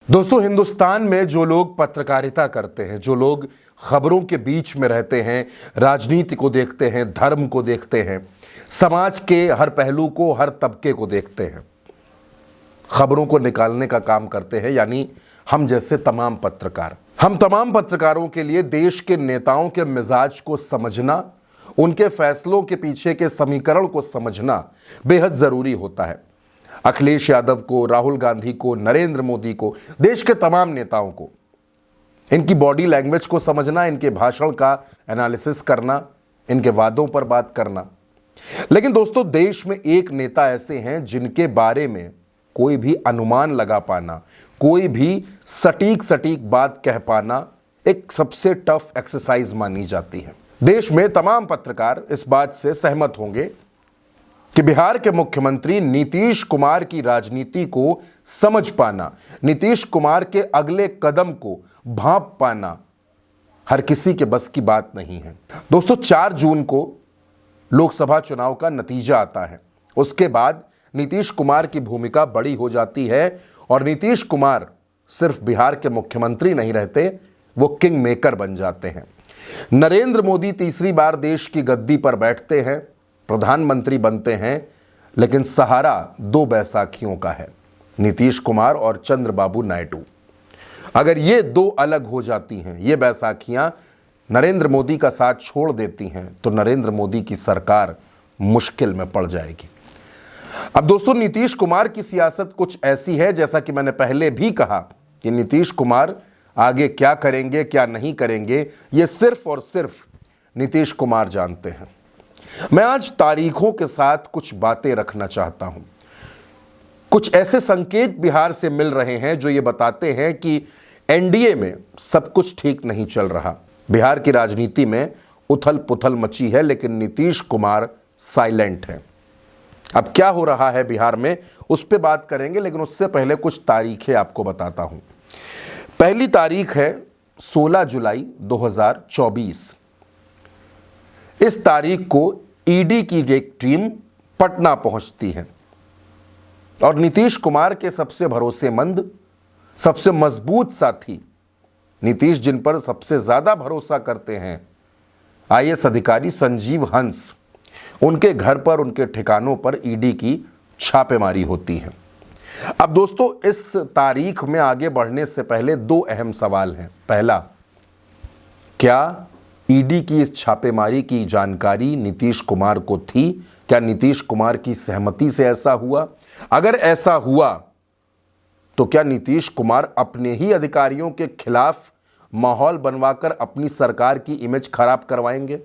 दोस्तों, हिंदुस्तान में जो लोग पत्रकारिता करते हैं, जो लोग खबरों के बीच में रहते हैं, राजनीति को देखते हैं, धर्म को देखते हैं, समाज के हर पहलू को, हर तबके को देखते हैं, खबरों को निकालने का काम करते हैं, यानी हम जैसे तमाम पत्रकार। हम तमाम पत्रकारों के लिए देश के नेताओं के मिजाज को समझना, उनके फैसलों के पीछे के समीकरण को समझना बेहद ज़रूरी होता है। अखिलेश यादव को, राहुल गांधी को, नरेंद्र मोदी को, देश के तमाम नेताओं को, इनकी बॉडी लैंग्वेज को समझना, इनके भाषण का एनालिसिस करना, इनके वादों पर बात करना। लेकिन दोस्तों, देश में एक नेता ऐसे हैं जिनके बारे में कोई भी अनुमान लगा पाना, कोई भी सटीक बात कह पाना एक सबसे टफ एक्सरसाइज मानी जाती है। देश में तमाम पत्रकार इस बात से सहमत होंगे कि बिहार के मुख्यमंत्री नीतीश कुमार की राजनीति को समझ पाना, नीतीश कुमार के अगले कदम को भांप पाना हर किसी के बस की बात नहीं है। दोस्तों, 4 जून को लोकसभा चुनाव का नतीजा आता है। उसके बाद नीतीश कुमार की भूमिका बड़ी हो जाती है और नीतीश कुमार सिर्फ बिहार के मुख्यमंत्री नहीं रहते, वो किंग मेकर बन जाते हैं। नरेंद्र मोदी तीसरी बार देश की गद्दी पर बैठते हैं, प्रधानमंत्री बनते हैं, लेकिन सहारा 2 बैसाखियों का है, नीतीश कुमार और चंद्रबाबू नायडू। अगर ये 2 अलग हो जाती हैं, ये बैसाखियां नरेंद्र मोदी का साथ छोड़ देती हैं, तो नरेंद्र मोदी की सरकार मुश्किल में पड़ जाएगी। अब दोस्तों, नीतीश कुमार की सियासत कुछ ऐसी है, जैसा कि मैंने पहले भी कहा कि नीतीश कुमार आगे क्या करेंगे, क्या नहीं करेंगे, ये सिर्फ और सिर्फ नीतीश कुमार जानते हैं। मैं आज तारीखों के साथ कुछ बातें रखना चाहता हूं। कुछ ऐसे संकेत बिहार से मिल रहे हैं जो ये बताते हैं कि एनडीए में सब कुछ ठीक नहीं चल रहा। बिहार की राजनीति में उथल पुथल मची है, लेकिन नीतीश कुमार साइलेंट है। अब क्या हो रहा है बिहार में, उस पर बात करेंगे, लेकिन उससे पहले कुछ तारीखें आपको बताता हूं। पहली तारीख है 16 जुलाई 2024। इस तारीख को ईडी की एक टीम पटना पहुंचती है और नीतीश कुमार के सबसे भरोसेमंद, सबसे मजबूत साथी, नीतीश जिन पर सबसे ज्यादा भरोसा करते हैं, आईएएस अधिकारी संजीव हंस, उनके घर पर, उनके ठिकानों पर ईडी की छापेमारी होती है। अब दोस्तों, इस तारीख में आगे बढ़ने से पहले 2 अहम सवाल हैं। पहला, क्या ईडी की इस छापेमारी की जानकारी नीतीश कुमार को थी? क्या नीतीश कुमार की सहमति से ऐसा हुआ? अगर ऐसा हुआ तो क्या नीतीश कुमार अपने ही अधिकारियों के खिलाफ माहौल बनवाकर अपनी सरकार की इमेज खराब करवाएंगे?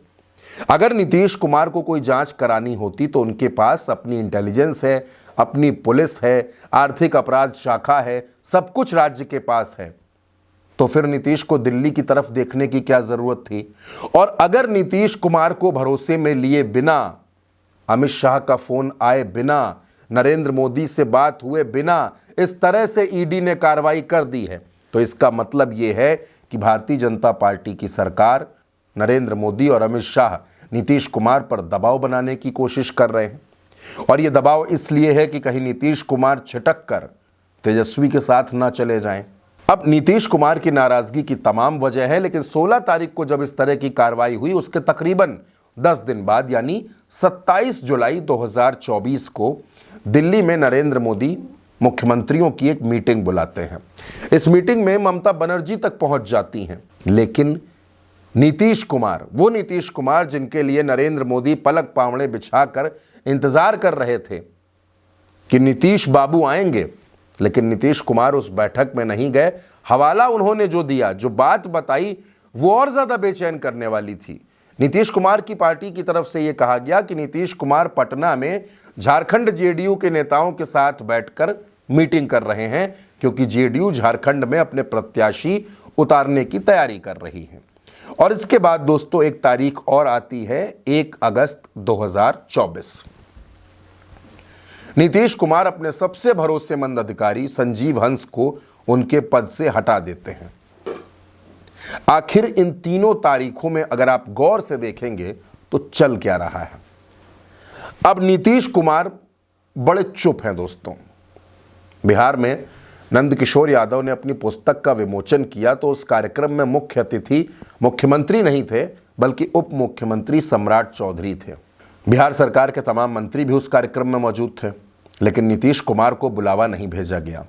अगर नीतीश कुमार को कोई जांच करानी होती तो उनके पास अपनी इंटेलिजेंस है, अपनी पुलिस है, आर्थिक अपराध शाखा है, सब कुछ राज्य के पास है, तो फिर नीतीश को दिल्ली की तरफ देखने की क्या जरूरत थी? और अगर नीतीश कुमार को भरोसे में लिए बिना, अमित शाह का फोन आए बिना, नरेंद्र मोदी से बात हुए बिना इस तरह से ईडी ने कार्रवाई कर दी है, तो इसका मतलब यह है कि भारतीय जनता पार्टी की सरकार, नरेंद्र मोदी और अमित शाह नीतीश कुमार पर दबाव बनाने की कोशिश कर रहे हैं। और यह दबाव इसलिए है कि कहीं नीतीश कुमार छिटक कर तेजस्वी के साथ ना चले जाएं। अब नीतीश कुमार की नाराजगी की तमाम वजह है, लेकिन 16 तारीख को जब इस तरह की कार्रवाई हुई, उसके तकरीबन 10 दिन बाद यानी 27 जुलाई 2024 को दिल्ली में नरेंद्र मोदी मुख्यमंत्रियों की एक मीटिंग बुलाते हैं। इस मीटिंग में ममता बनर्जी तक पहुंच जाती हैं, लेकिन नीतीश कुमार, वो नीतीश कुमार जिनके लिए नरेंद्र मोदी पलक पावड़े बिछाकर इंतजार कर रहे थे कि नीतीश बाबू आएंगे, लेकिन नीतीश कुमार उस बैठक में नहीं गए। हवाला उन्होंने जो दिया, जो बात बताई, वो और ज्यादा बेचैन करने वाली थी। नीतीश कुमार की पार्टी की तरफ से यह कहा गया कि नीतीश कुमार पटना में झारखंड जेडीयू के नेताओं के साथ बैठकर मीटिंग कर रहे हैं, क्योंकि जेडीयू झारखंड में अपने प्रत्याशी उतारने की तैयारी कर रही है। और इसके बाद दोस्तों, एक तारीख और आती है, 1 अगस्त 2024। नीतीश कुमार अपने सबसे भरोसेमंद अधिकारी संजीव हंस को उनके पद से हटा देते हैं। आखिर इन तीनों तारीखों में अगर आप गौर से देखेंगे तो चल क्या रहा है? अब नीतीश कुमार बड़े चुप हैं दोस्तों। बिहार में नंदकिशोर यादव ने अपनी पुस्तक का विमोचन किया तो उस कार्यक्रम में मुख्य अतिथि मुख्यमंत्री नहीं थे, बल्कि उप मुख्यमंत्री सम्राट चौधरी थे। बिहार सरकार के तमाम मंत्री भी उस कार्यक्रम में मौजूद थे, लेकिन नीतीश कुमार को बुलावा नहीं भेजा गया।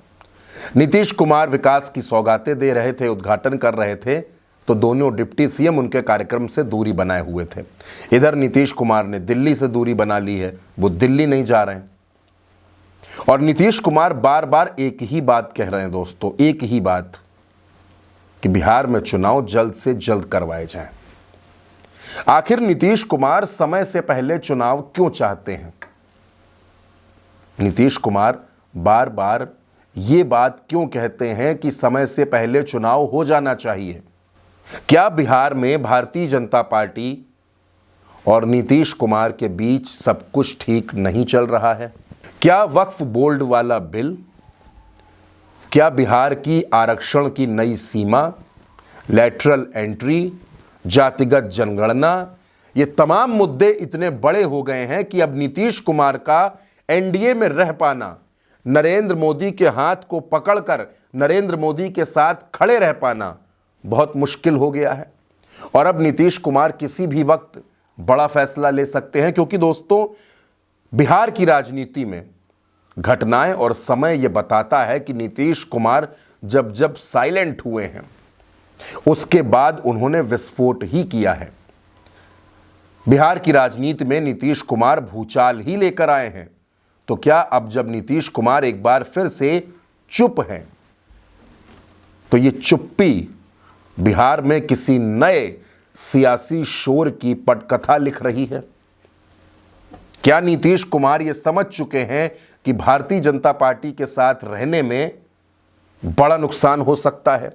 नीतीश कुमार विकास की सौगातें दे रहे थे, उद्घाटन कर रहे थे, तो दोनों डिप्टी सीएम उनके कार्यक्रम से दूरी बनाए हुए थे। इधर नीतीश कुमार ने दिल्ली से दूरी बना ली है, वो दिल्ली नहीं जा रहे हैं। और नीतीश कुमार बार बार एक ही बात कह रहे हैं दोस्तों, एक ही बात, कि बिहार में चुनाव जल्द से जल्द करवाए जाएं। आखिर नीतीश कुमार समय से पहले चुनाव क्यों चाहते हैं? नीतीश कुमार बार बार ये बात क्यों कहते हैं कि समय से पहले चुनाव हो जाना चाहिए? क्या बिहार में भारतीय जनता पार्टी और नीतीश कुमार के बीच सब कुछ ठीक नहीं चल रहा है? क्या वक्फ बोर्ड वाला बिल, क्या बिहार की आरक्षण की नई सीमा, लैटरल एंट्री, जातिगत जनगणना, ये तमाम मुद्दे इतने बड़े हो गए हैं कि अब नीतीश कुमार का एनडीए में रह पाना, नरेंद्र मोदी के हाथ को पकड़कर नरेंद्र मोदी के साथ खड़े रह पाना बहुत मुश्किल हो गया है। और अब नीतीश कुमार किसी भी वक्त बड़ा फैसला ले सकते हैं, क्योंकि दोस्तों बिहार की राजनीति में घटनाएं और समय यह बताता है कि नीतीश कुमार जब जब साइलेंट हुए हैं उसके बाद उन्होंने विस्फोट ही किया है। बिहार की राजनीति में नीतीश कुमार भूचाल ही लेकर आए हैं। तो क्या अब जब नीतीश कुमार एक बार फिर से चुप हैं, तो ये चुप्पी बिहार में किसी नए सियासी शोर की पटकथा लिख रही है? क्या नीतीश कुमार ये समझ चुके हैं कि भारतीय जनता पार्टी के साथ रहने में बड़ा नुकसान हो सकता है?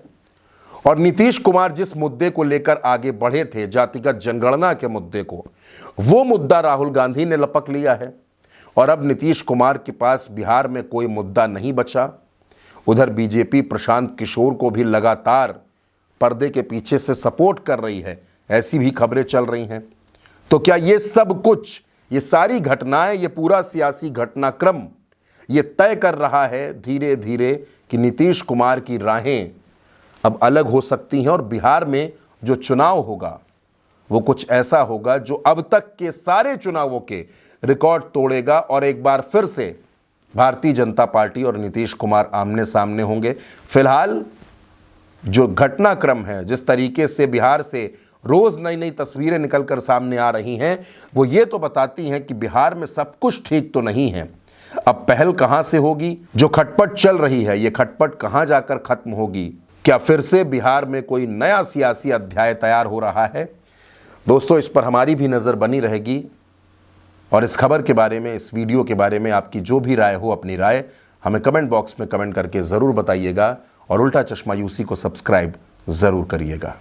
और नीतीश कुमार जिस मुद्दे को लेकर आगे बढ़े थे, जातिगत जनगणना के मुद्दे को, वो मुद्दा राहुल गांधी ने लपक लिया है। और अब नीतीश कुमार के पास बिहार में कोई मुद्दा नहीं बचा। उधर बीजेपी प्रशांत किशोर को भी लगातार पर्दे के पीछे से सपोर्ट कर रही है, ऐसी भी खबरें चल रही हैं। तो क्या ये सब कुछ, ये सारी घटनाएं, ये पूरा सियासी घटनाक्रम ये तय कर रहा है धीरे धीरे कि नीतीश कुमार की राहें अब अलग हो सकती हैं और बिहार में जो चुनाव होगा वो कुछ ऐसा होगा जो अब तक के सारे चुनावों के रिकॉर्ड तोड़ेगा और एक बार फिर से भारतीय जनता पार्टी और नीतीश कुमार आमने सामने होंगे। फिलहाल जो घटनाक्रम है, जिस तरीके से बिहार से रोज नई नई तस्वीरें निकलकर सामने आ रही हैं, वो ये तो बताती हैं कि बिहार में सब कुछ ठीक तो नहीं है। अब पहल कहां से होगी? जो खटपट चल रही है, ये खटपट कहां जाकर खत्म होगी? क्या फिर से बिहार में कोई नया सियासी अध्याय तैयार हो रहा है? दोस्तों, इस पर हमारी भी नज़र बनी रहेगी और इस खबर के बारे में, इस वीडियो के बारे में आपकी जो भी राय हो, अपनी राय हमें कमेंट बॉक्स में कमेंट करके ज़रूर बताइएगा और उल्टा चश्मा यूसी को सब्सक्राइब ज़रूर करिएगा।